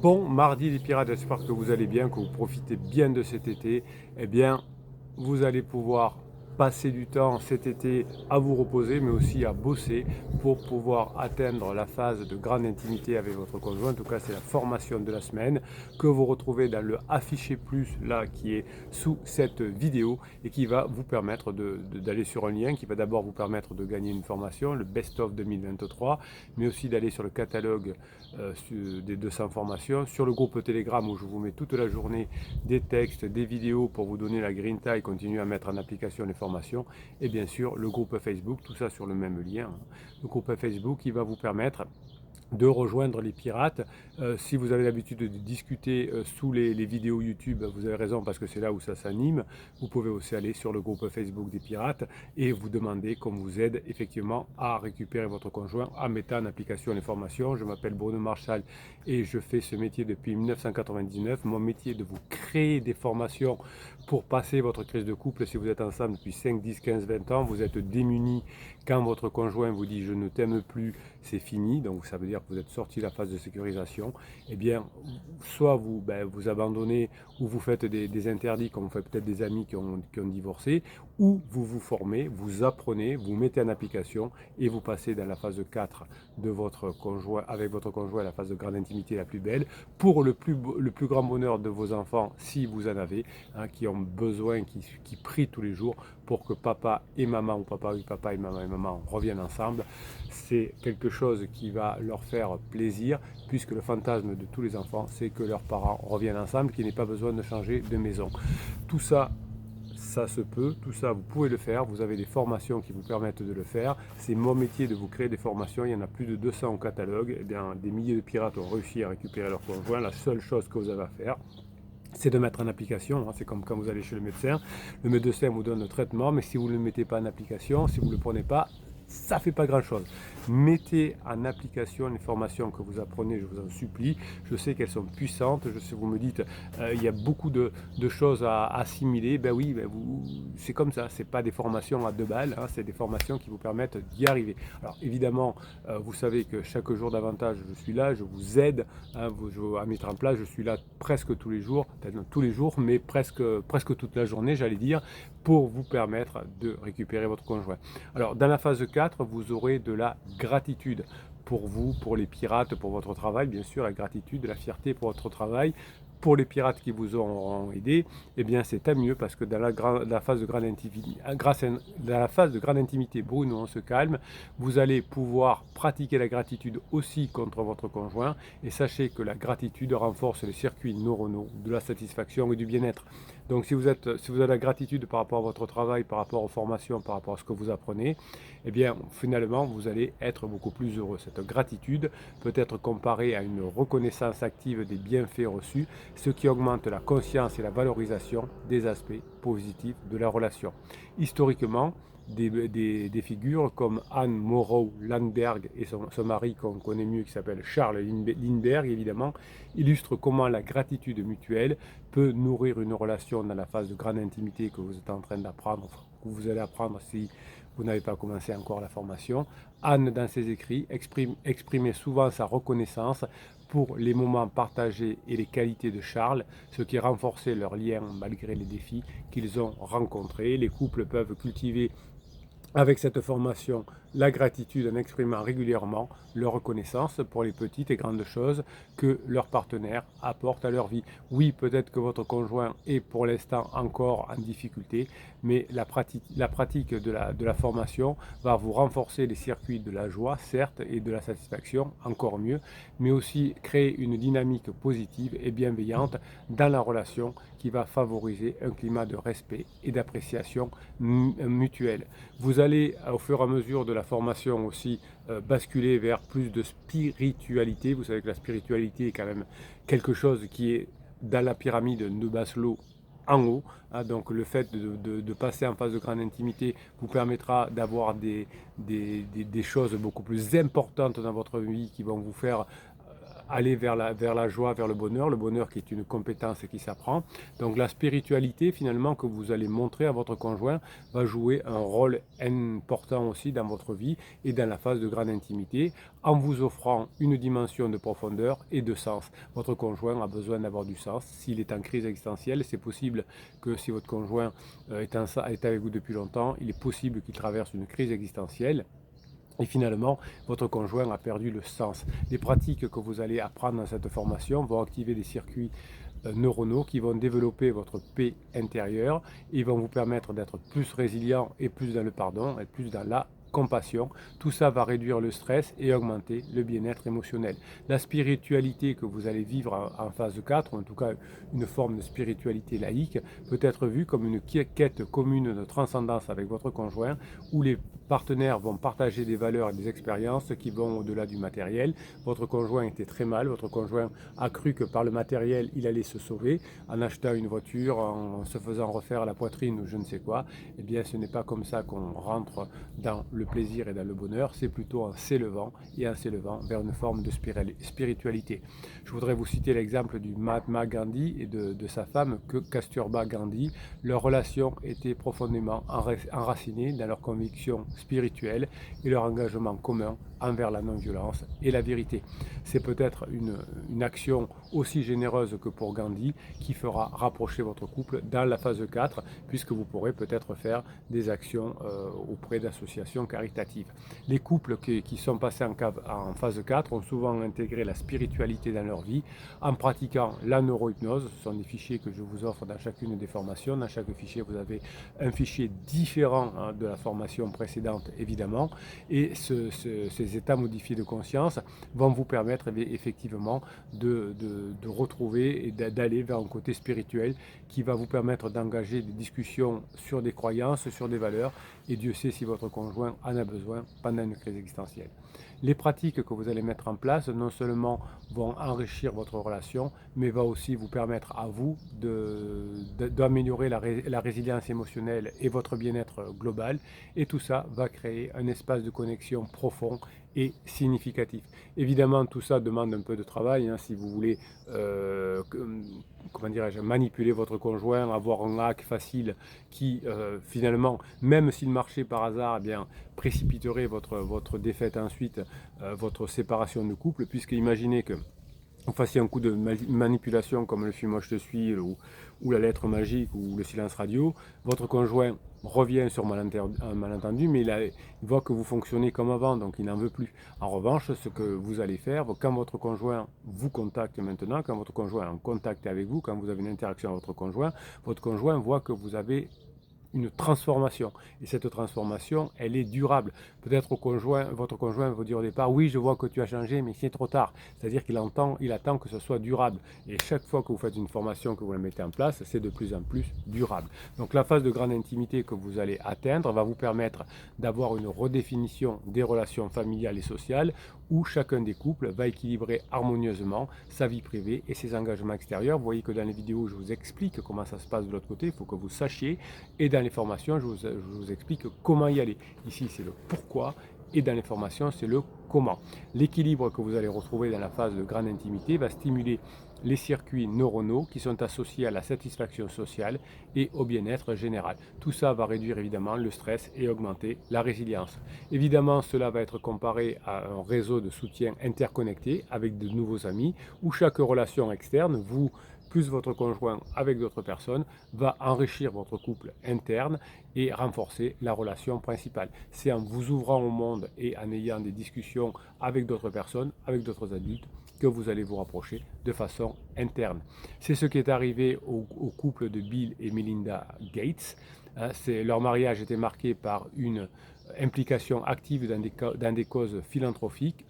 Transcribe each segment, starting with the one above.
Bon mardi les pirates, j'espère que vous allez bien, que vous profitez bien de cet été. Eh bien, vous allez pouvoir passer du temps cet été à vous reposer, mais aussi à bosser pour pouvoir atteindre la phase de grande intimité avec votre conjoint. En tout cas, c'est la formation de la semaine que vous retrouvez dans le affiché plus là qui est sous cette vidéo et qui va vous permettre d'aller sur un lien qui va d'abord vous permettre de gagner une formation, le Best of 2023, mais aussi d'aller sur le catalogue des 200 formations, sur le groupe Telegram où je vous mets toute la journée des textes, des vidéos pour vous donner la grinta et continuer à mettre en application les formations, et bien sûr le groupe Facebook, tout ça sur le même lien. Le groupe Facebook qui va vous permettre de rejoindre les pirates. Si vous avez l'habitude de discuter sous les vidéos YouTube, vous avez raison parce que c'est là où ça s'anime. Vous pouvez aussi aller sur le groupe Facebook des pirates et vous demander qu'on vous aide effectivement à récupérer votre conjoint en mettant en application les formations. Je m'appelle Bruno Marchal et je fais ce métier depuis 1999. Mon métier est de vous créer des formations pour passer votre crise de couple. Si vous êtes ensemble depuis 5, 10, 15, 20 ans, vous êtes démunis quand votre conjoint vous dit je ne t'aime plus, c'est fini, donc ça veut dire que vous êtes sorti de la phase de sécurisation. Eh bien, soit vous abandonnez ou vous faites des interdits, comme vous faites peut-être des amis qui ont divorcé, ou vous vous formez, vous apprenez, vous mettez en application et vous passez dans la phase 4 de votre conjoint, avec votre conjoint, la phase de grande intimité la plus belle, pour le plus grand bonheur de vos enfants, si vous en avez, hein, qui ont besoin, qui prient tous les jours pour que papa et maman, ou papa et maman reviennent ensemble. C'est quelque chose qui va leur faire plaisir, puisque le fantasme de tous les enfants, c'est que leurs parents reviennent ensemble, qu'il n'y ait pas besoin de changer de maison. Tout ça, ça se peut, tout ça vous pouvez le faire, vous avez des formations qui vous permettent de le faire. C'est mon métier de vous créer des formations, il y en a plus de 200 au catalogue. Eh bien, des milliers de pirates ont réussi à récupérer leur conjoint. La seule chose que vous avez à faire, c'est de mettre en application, hein. C'est comme quand vous allez chez le médecin vous donne le traitement, mais si vous ne le mettez pas en application, si vous ne le prenez pas, ça ne fait pas grand-chose. Mettez en application les formations que vous apprenez, je vous en supplie. Je sais qu'elles sont puissantes, je sais, vous me dites, il y a beaucoup de choses à assimiler. Ben oui, c'est comme ça, ce n'est pas des formations à 2 balles, hein, c'est des formations qui vous permettent d'y arriver. Alors évidemment, vous savez que chaque jour davantage, je suis là, je vous aide, hein, à mettre en place, je suis là presque tous les jours, peut-être pas tous les jours, mais presque toute la journée, j'allais dire, pour vous permettre de récupérer votre conjoint. Alors, dans la phase 4, vous aurez de la gratitude pour vous, pour les pirates, pour votre travail, bien sûr, la gratitude, la fierté pour votre travail. Pour les pirates qui vous ont aidé, eh bien c'est tant mieux parce que dans la phase de grande intimité, dans la phase de grande intimité, Bruno, on se calme, vous allez pouvoir pratiquer la gratitude aussi contre votre conjoint et sachez que la gratitude renforce les circuits neuronaux de la satisfaction et du bien-être. Donc si vous avez la gratitude par rapport à votre travail, par rapport aux formations, par rapport à ce que vous apprenez, eh bien finalement vous allez être beaucoup plus heureux. Cette gratitude peut être comparée à une reconnaissance active des bienfaits reçus, ce qui augmente la conscience et la valorisation des aspects positifs de la relation. Historiquement, des figures comme Anne Morrow Landberg et son mari qu'on connaît mieux qui s'appelle Charles Lindbergh évidemment, illustrent comment la gratitude mutuelle peut nourrir une relation dans la phase de grande intimité que vous êtes en train d'apprendre, que vous allez apprendre si vous n'avez pas commencé encore la formation. Anne, dans ses écrits, exprimait souvent sa reconnaissance pour les moments partagés et les qualités de Charles, ce qui renforçait leur lien malgré les défis qu'ils ont rencontrés. Les couples peuvent cultiver avec cette formation la gratitude en exprimant régulièrement leur reconnaissance pour les petites et grandes choses que leur partenaire apporte à leur vie. Oui, peut-être que votre conjoint est pour l'instant encore en difficulté, mais la pratique de la formation va vous renforcer les circuits de la joie, certes, et de la satisfaction, encore mieux, mais aussi créer une dynamique positive et bienveillante dans la relation qui va favoriser un climat de respect et d'appréciation mutuelle. Vous allez, au fur et à mesure de la formation aussi, basculer vers plus de spiritualité. Vous savez que la spiritualité est quand même quelque chose qui est dans la pyramide de Maslow en haut, hein. Donc le fait de passer en phase de grande intimité vous permettra d'avoir des choses beaucoup plus importantes dans votre vie qui vont vous faire aller vers la joie, vers le bonheur qui est une compétence qui s'apprend. Donc la spiritualité finalement que vous allez montrer à votre conjoint va jouer un rôle important aussi dans votre vie et dans la phase de grande intimité en vous offrant une dimension de profondeur et de sens. Votre conjoint a besoin d'avoir du sens. S'il est en crise existentielle, c'est possible que si votre conjoint est avec vous depuis longtemps, il est possible qu'il traverse une crise existentielle. Et finalement, votre conjoint a perdu le sens. Les pratiques que vous allez apprendre dans cette formation vont activer des circuits neuronaux qui vont développer votre paix intérieure et vont vous permettre d'être plus résilient et plus dans le pardon et plus dans la compassion. Tout ça va réduire le stress et augmenter le bien-être émotionnel. La spiritualité que vous allez vivre en phase 4, ou en tout cas une forme de spiritualité laïque, peut être vue comme une quête commune de transcendance avec votre conjoint, où les partenaires vont partager des valeurs et des expériences qui vont au-delà du matériel. Votre conjoint était très mal, votre conjoint a cru que par le matériel, il allait se sauver en achetant une voiture, en se faisant refaire la poitrine ou je ne sais quoi. Eh bien, ce n'est pas comme ça qu'on rentre dans le plaisir et dans le bonheur, c'est plutôt en s'élevant et en s'élevant vers une forme de spiritualité. Je voudrais vous citer l'exemple du Mahatma Gandhi et de sa femme Kasturba Gandhi. Leur relation était profondément enracinée dans leurs convictions spirituelles et leur engagement commun envers la non-violence et la vérité. C'est peut-être une action aussi généreuse que pour Gandhi qui fera rapprocher votre couple dans la phase 4 puisque vous pourrez peut-être faire des actions auprès d'associations caritatives. Les couples qui sont passés en phase 4 ont souvent intégré la spiritualité dans leur vie en pratiquant la neurohypnose. Ce sont des fichiers que je vous offre dans chacune des formations. Dans chaque fichier, vous avez un fichier différent de la formation précédente, évidemment. Et ces états modifiés de conscience vont vous permettre effectivement de retrouver et d'aller vers un côté spirituel qui va vous permettre d'engager des discussions sur des croyances, sur des valeurs, et Dieu sait si votre conjoint en a besoin pendant une crise existentielle. Les pratiques que vous allez mettre en place non seulement vont enrichir votre relation, mais va aussi vous permettre à vous d'améliorer la résilience émotionnelle et votre bien-être global. Et tout ça va créer un espace de connexion profond et significatif. Évidemment, tout ça demande un peu de travail. Si vous voulez comment dirais-je, manipuler votre conjoint, avoir un hack facile qui finalement, même s'il marchait par hasard, eh bien, précipiterait votre défaite ensuite, votre séparation de couple, puisque imaginez que vous fassiez un coup de manipulation comme le film Moi je te suis ou la lettre magique ou le silence radio, votre conjoint revient sur un malentendu, mais il voit que vous fonctionnez comme avant, donc il n'en veut plus. En revanche, ce que vous allez faire, quand votre conjoint vous contacte maintenant, quand votre conjoint est en contact avec vous, quand vous avez une interaction avec votre conjoint voit que vous avez une transformation. Et cette transformation, elle est durable. Peut-être votre conjoint va vous dire au départ, oui, je vois que tu as changé, mais c'est trop tard. C'est-à-dire qu'il attend que ce soit durable. Et chaque fois que vous faites une formation, que vous la mettez en place, c'est de plus en plus durable. Donc la phase de grande intimité que vous allez atteindre va vous permettre d'avoir une redéfinition des relations familiales et sociales où chacun des couples va équilibrer harmonieusement sa vie privée et ses engagements extérieurs. Vous voyez que dans les vidéos, je vous explique comment ça se passe de l'autre côté, il faut que vous sachiez. Et dans les formations, je vous explique comment y aller. Ici, c'est le pourquoi, et dans les formations, c'est le comment. L'équilibre que vous allez retrouver dans la phase de grande intimité va stimuler les circuits neuronaux qui sont associés à la satisfaction sociale et au bien-être général. Tout ça va réduire évidemment le stress et augmenter la résilience. Évidemment, cela va être comparé à un réseau de soutien interconnecté avec de nouveaux amis où chaque relation externe, vous plus votre conjoint avec d'autres personnes, va enrichir votre couple interne et renforcer la relation principale. C'est en vous ouvrant au monde et en ayant des discussions avec d'autres personnes, avec d'autres adultes, que vous allez vous rapprocher de façon interne. C'est ce qui est arrivé au couple de Bill et Melinda Gates. Leur mariage était marqué par une implication active dans des causes philanthropiques.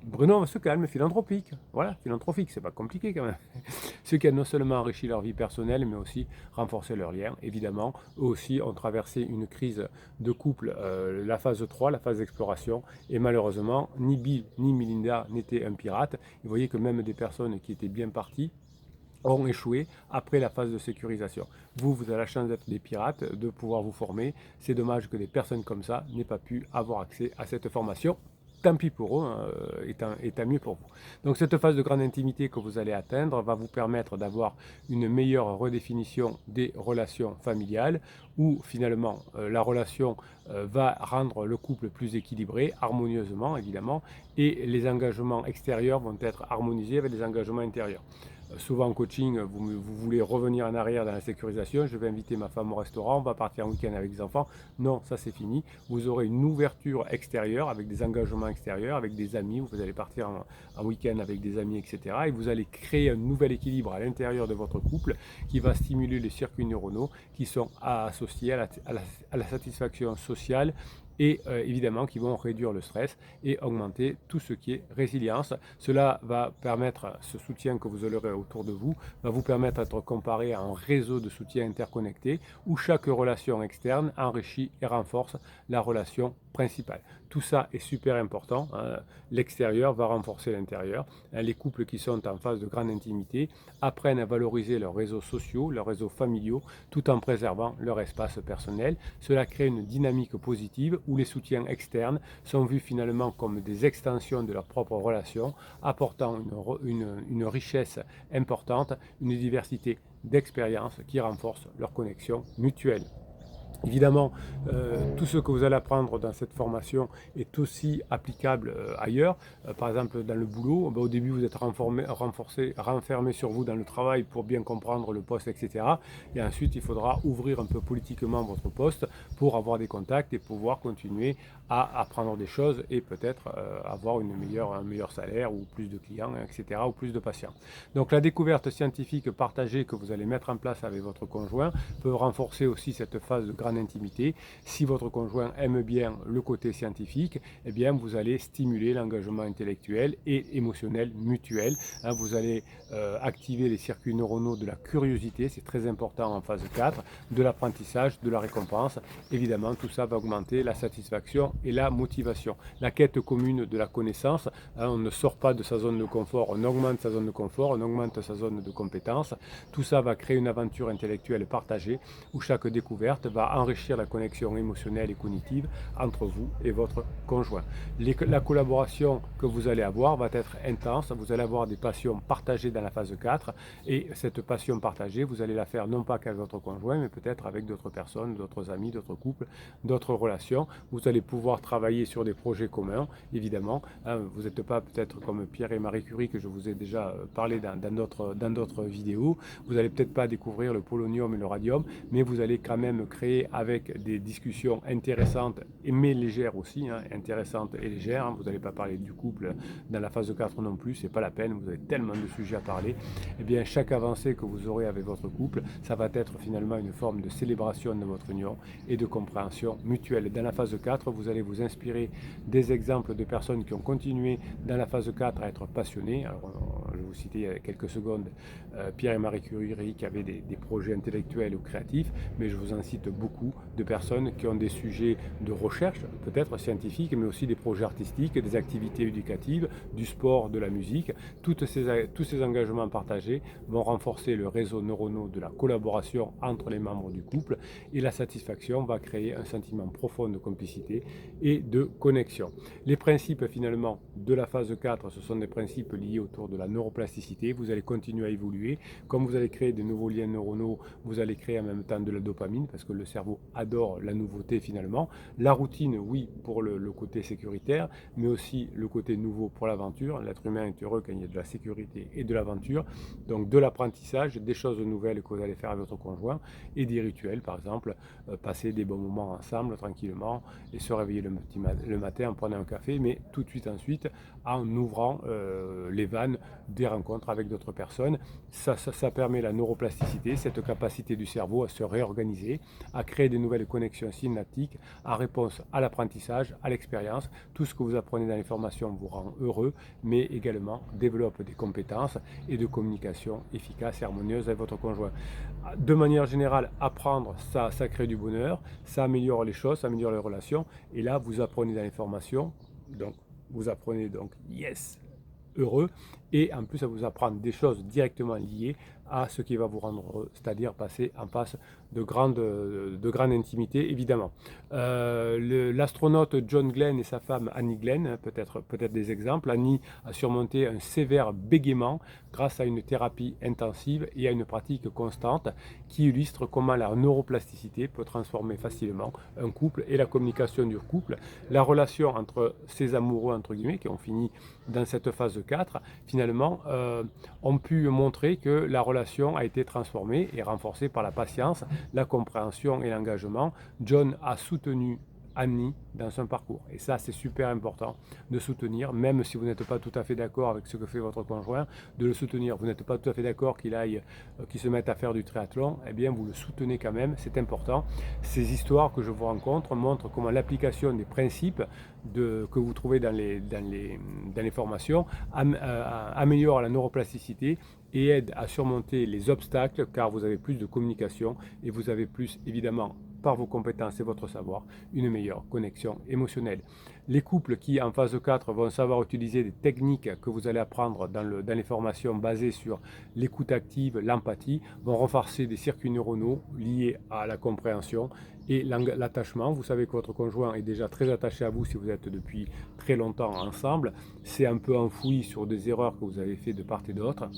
Bruno, on se calme, philanthropique. Voilà, philanthropique, c'est pas compliqué quand même. Ce qui a non seulement enrichi leur vie personnelle, mais aussi renforcé leurs liens. Évidemment, eux aussi ont traversé une crise de couple, la phase 3, la phase d'exploration. Et malheureusement, ni Bill ni Melinda n'étaient un pirate. Vous voyez que même des personnes qui étaient bien parties ont échoué après la phase de sécurisation. Vous avez la chance d'être des pirates, de pouvoir vous former. C'est dommage que des personnes comme ça n'aient pas pu avoir accès à cette formation. tant pis pour eux, hein, et tant mieux pour vous. Donc cette phase de grande intimité que vous allez atteindre va vous permettre d'avoir une meilleure redéfinition des relations familiales, où finalement la relation va rendre le couple plus équilibré, harmonieusement évidemment, et les engagements extérieurs vont être harmonisés avec les engagements intérieurs. Souvent en coaching, vous voulez revenir en arrière dans la sécurisation, je vais inviter ma femme au restaurant, on va partir en week-end avec les enfants. Non, ça c'est fini. Vous aurez une ouverture extérieure avec des engagements extérieurs, avec des amis, vous allez partir en week-end avec des amis, etc. Et vous allez créer un nouvel équilibre à l'intérieur de votre couple qui va stimuler les circuits neuronaux qui sont associés à la satisfaction sociale et évidemment qui vont réduire le stress et augmenter tout ce qui est résilience. Cela va permettre, ce soutien que vous aurez autour de vous, va vous permettre d'être comparé à un réseau de soutien interconnecté où chaque relation externe enrichit et renforce la relation principale. Tout ça est super important, hein. L'extérieur va renforcer l'intérieur. Les couples qui sont en phase de grande intimité apprennent à valoriser leurs réseaux sociaux, leurs réseaux familiaux, tout en préservant leur espace personnel. Cela crée une dynamique positive où les soutiens externes sont vus finalement comme des extensions de leur propre relation, apportant une richesse importante, une diversité d'expériences qui renforce leur connexion mutuelle. Évidemment, tout ce que vous allez apprendre dans cette formation est aussi applicable ailleurs. Par exemple, dans le boulot, au début, vous êtes renfermé sur vous dans le travail pour bien comprendre le poste, etc. Et ensuite, il faudra ouvrir un peu politiquement votre poste pour avoir des contacts et pouvoir continuer à apprendre des choses et peut-être avoir un meilleur salaire ou plus de clients, etc. ou plus de patients. Donc, la découverte scientifique partagée que vous allez mettre en place avec votre conjoint peut renforcer aussi cette phase de grande intimité. Si votre conjoint aime bien le côté scientifique, eh bien vous allez stimuler l'engagement intellectuel et émotionnel mutuel. Vous allez activer les circuits neuronaux de la curiosité, c'est très important en phase 4, de l'apprentissage, de la récompense. Évidemment, tout ça va augmenter la satisfaction et la motivation. La quête commune de la connaissance, on ne sort pas de sa zone de confort, on augmente sa zone de confort, on augmente sa zone de compétence. Tout ça va créer une aventure intellectuelle partagée où chaque découverte va enrichir la connexion émotionnelle et cognitive entre vous et votre conjoint. La collaboration que vous allez avoir va être intense, vous allez avoir des passions partagées dans la phase 4 et cette passion partagée, vous allez la faire non pas qu'avec votre conjoint, mais peut-être avec d'autres personnes, d'autres amis, d'autres couples, d'autres relations. Vous allez pouvoir travailler sur des projets communs, évidemment. Vous n'êtes pas peut-être comme Pierre et Marie Curie que je vous ai déjà parlé dans d'autres vidéos. Vous n'allez peut-être pas découvrir le polonium et le radium, mais vous allez quand même créer avec des discussions intéressantes mais légères aussi, intéressantes et légères. Vous n'allez pas parler du couple dans la phase 4 non plus, c'est pas la peine, vous avez tellement de sujets à parler. Eh bien, chaque avancée que vous aurez avec votre couple, ça va être finalement une forme de célébration de votre union et de compréhension mutuelle. Dans la phase 4, vous allez vous inspirer des exemples de personnes qui ont continué dans la phase 4 à être passionnés. Alors, je vais vous citer il y a quelques secondes Pierre et Marie Curie qui avaient des projets intellectuels ou créatifs, mais je vous en cite beaucoup de personnes qui ont des sujets de recherche, peut-être scientifiques, mais aussi des projets artistiques, des activités éducatives, du sport, de la musique. Tous ces engagements partagés vont renforcer le réseau neuronal de la collaboration entre les membres du couple et la satisfaction va créer un sentiment profond de complicité et de connexion. Les principes finalement de la phase 4, ce sont des principes liés autour de la neuroplasticité. Vous allez continuer à évoluer. Comme vous allez créer de nouveaux liens neuronaux, vous allez créer en même temps de la dopamine parce que le cerveau adore la nouveauté finalement. La routine, oui, pour le côté sécuritaire, mais aussi le côté nouveau pour l'aventure. L'être humain est heureux quand il y a de la sécurité et de l'aventure. Donc de l'apprentissage, des choses nouvelles que vous allez faire avec votre conjoint et des rituels, par exemple, passer des bons moments ensemble tranquillement et se réveiller le matin en prenant un café, mais tout de suite ensuite en ouvrant les vannes des rencontres avec d'autres personnes. Ça permet la neuroplasticité, cette capacité du cerveau à se réorganiser, à créer de nouvelles connexions synaptiques en réponse à l'apprentissage, à l'expérience. Tout ce que vous apprenez dans les formations vous rend heureux, mais également développe des compétences et de communication efficace et harmonieuse avec votre conjoint. De manière générale, apprendre, ça crée du bonheur, ça améliore les choses, ça améliore les relations. Et là, vous apprenez dans les formations, donc vous apprenez donc yes, heureux, et en plus ça vous apprend des choses directement liées à ce qui va vous rendre heureux, c'est-à-dire passer en face de grande intimité évidemment. L'astronaute John Glenn et sa femme Annie Glenn, hein, peut-être des exemples. Annie a surmonté un sévère bégaiement grâce à une thérapie intensive et à une pratique constante qui illustre comment la neuroplasticité peut transformer facilement un couple et la communication du couple. La relation entre ces amoureux, entre guillemets, qui ont fini dans cette phase 4, finalement, ont pu montrer que la relation a été transformée et renforcée par la patience, la compréhension et l'engagement. John a soutenu Annie dans son parcours. Et ça, c'est super important de soutenir, même si vous n'êtes pas tout à fait d'accord avec ce que fait votre conjoint, de le soutenir. Vous n'êtes pas tout à fait d'accord qu'il se mette à faire du triathlon, eh bien, vous le soutenez quand même, c'est important. Ces histoires que je vous rencontre montrent comment l'application des principes que vous trouvez dans les formations améliore la neuroplasticité et aide à surmonter les obstacles car vous avez plus de communication et vous avez plus évidemment par vos compétences et votre savoir, une meilleure connexion émotionnelle. Les couples qui, en phase 4, vont savoir utiliser des techniques que vous allez apprendre dans les formations basées sur l'écoute active, l'empathie, vont renforcer des circuits neuronaux liés à la compréhension et l'attachement. Vous savez que votre conjoint est déjà très attaché à vous si vous êtes depuis très longtemps ensemble. C'est un peu enfoui sur des erreurs que vous avez faites de part et d'autre.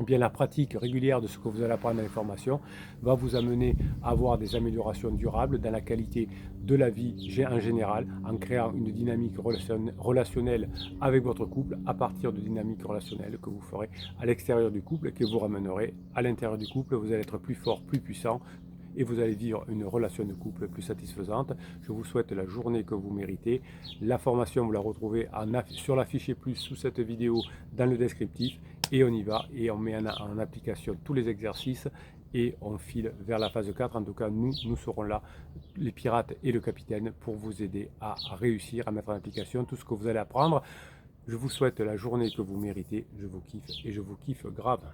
Bien, la pratique régulière de ce que vous allez apprendre dans les formations va vous amener à avoir des améliorations durables dans la qualité de la vie en général, en créant une dynamique relationnelle avec votre couple à partir de dynamiques relationnelles que vous ferez à l'extérieur du couple et que vous ramènerez à l'intérieur du couple. Vous allez être plus fort, plus puissant et vous allez vivre une relation de couple plus satisfaisante. Je vous souhaite la journée que vous méritez. La formation, vous la retrouvez sur la fichier plus sous cette vidéo dans le descriptif. Et on y va et on met en application tous les exercices et on file vers la phase 4. En tout cas, nous serons là, les pirates et le capitaine, pour vous aider à réussir, à mettre en application tout ce que vous allez apprendre. Je vous souhaite la journée que vous méritez. Je vous kiffe et je vous kiffe grave.